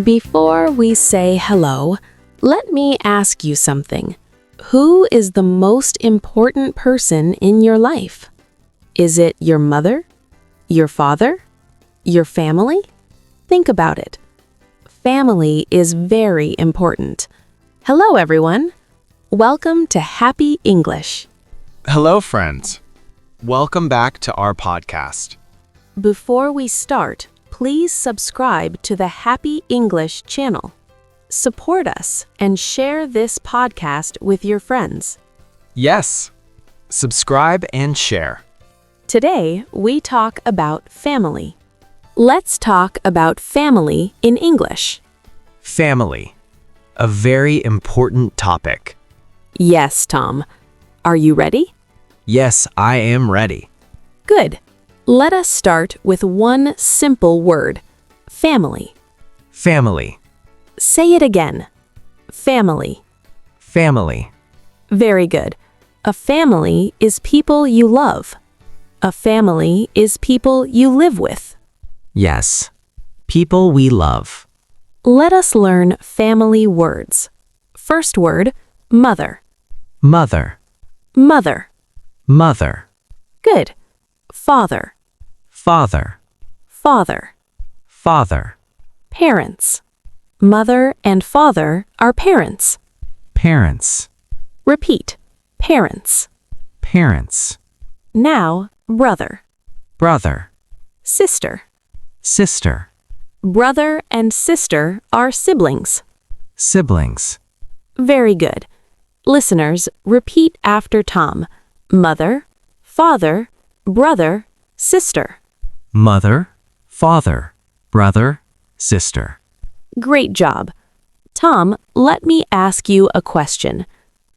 Before we say hello, let me ask you something. Who is the most important person in your life? Is it your mother? Your father? Your family? Think about it. Family is very important. Hello, everyone. Welcome to Happy English. Hello, friends. Welcome back to our podcast. Before we start, please subscribe to the Happy English channel. Support us and share this podcast with your friends. Yes, subscribe and share. Today, we talk about family. Let's talk about family in English. Family, a very important topic. Yes, Tom. Are you ready? Yes, I am ready. Good. Let us start with one simple word. Family. Family, Say it again. Family. family, Very good. A family is people you love. A family is people you live with. yes, people we love. Let us learn family words. First word, mother. Mother, Mother. mother, Good. Father. father, Father. father, Parents. Mother and father are parents. parents, Repeat. Parents. parents, Now, brother. brother, Sister. sister, Brother and sister are siblings. siblings. Very good. Listeners, repeat after Tom. Mother, father, brother, sister. Mother, father, brother, sister. Great job. Tom, let me ask you a question.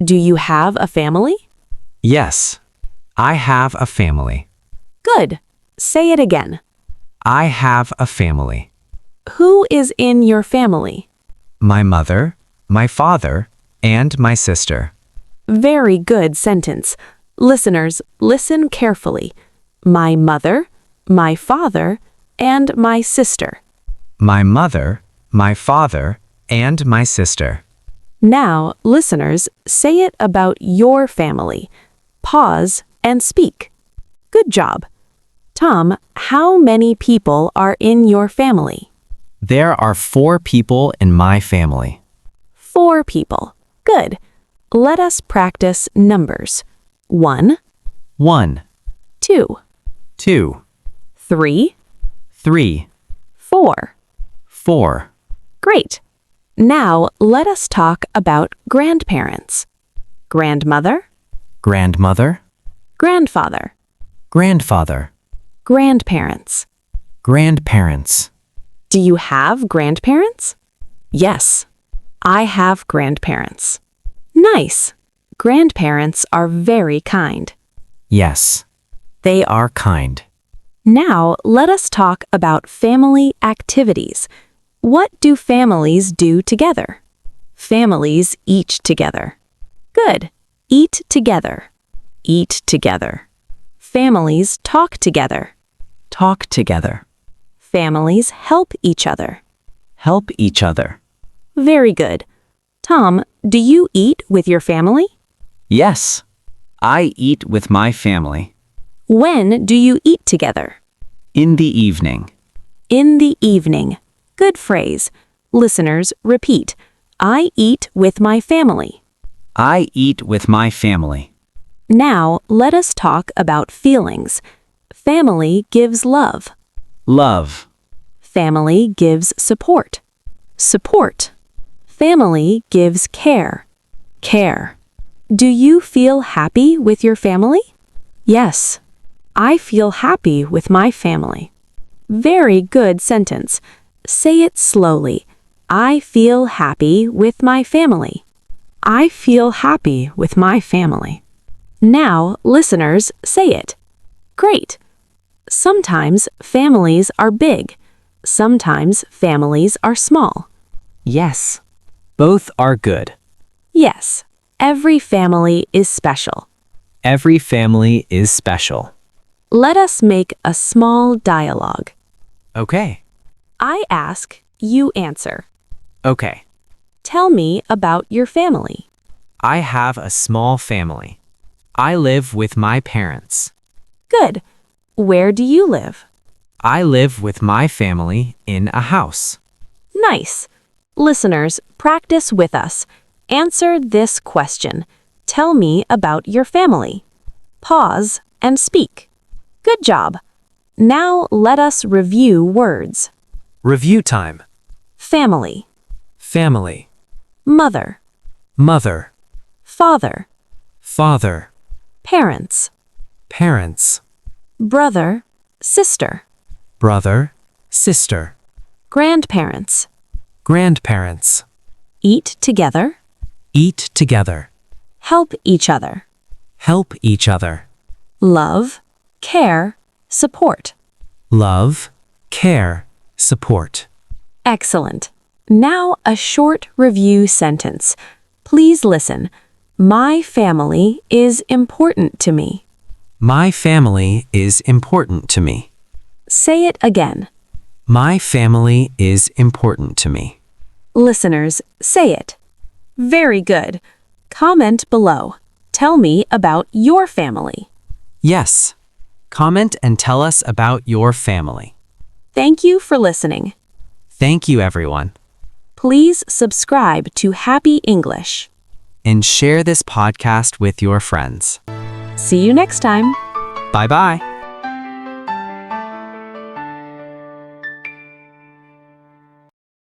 Do you have a family? Yes, I have a family. Good. Say it again. I have a family. Who is in your family? My mother, my father, and my sister. Very good sentence. Listeners, listen carefully. My mother, my father, and my sister. My mother, my father, and my sister. Now, listeners, say it about your family. Pause and speak. Good job. Tom, how many people are in your family? There are 4 people in my family. 4 people. Good. Let us practice numbers. 1, 1, 2, 2, 3, 3, 4. 4. Great. Now, let us talk about grandparents. Grandmother, Grandmother, grandfather, grandfather, grandparents. grandparents. Do you have grandparents? Yes, I have grandparents. Nice. Grandparents are very kind. Yes, they are kind. Now, let us talk about family activities. What do families do together? Families eat together. Good. Eat together. Eat together. Families talk together. Talk together. Families help each other. Help each other. Very good. Tom, do you eat with your family? Yes, I eat with my family. When do you eat together? In the evening. In the evening. Good phrase. Listeners, repeat. I eat with my family. I eat with my family. Now, let us talk about feelings. Family gives love. Love. Family gives support. Support. Family gives care. Care. Do you feel happy with your family? Yes, I feel happy with my family. Very good sentence. Say it slowly. I feel happy with my family. I feel happy with my family. Now, listeners, say it. Great. Sometimes families are big. Sometimes families are small. Yes, both are good. Yes, every family is special. Every family is special. Let us make a small dialogue. Okay. I ask, You answer. Okay. Tell me about your family. I have a small family. I live with my parents. Good. Where do you live? I live with my family in a house. Nice. Listeners, practice with us. Answer this question. Tell me about your family. Pause and speak. Good job. Now let us review words. Review time. Family, Family. mother, Mother. father, Father. parents, Parents. brother, sister, Brother. Sister. grandparents. Grandparents. Eat together. Eat together. Help each other. Help each other. Love, care, support. Love. Care. Support. Excellent. Now a short review sentence. Please listen. My family is important to me. My family is important to me. Say it again. My family is important to me. Listeners, say it. Very good. Comment below. Tell me about your family. Yes. Comment and tell us about your family. Thank you for listening. Thank you, everyone. Please subscribe to Happy English. And share this podcast with your friends. See you next time. Bye-bye.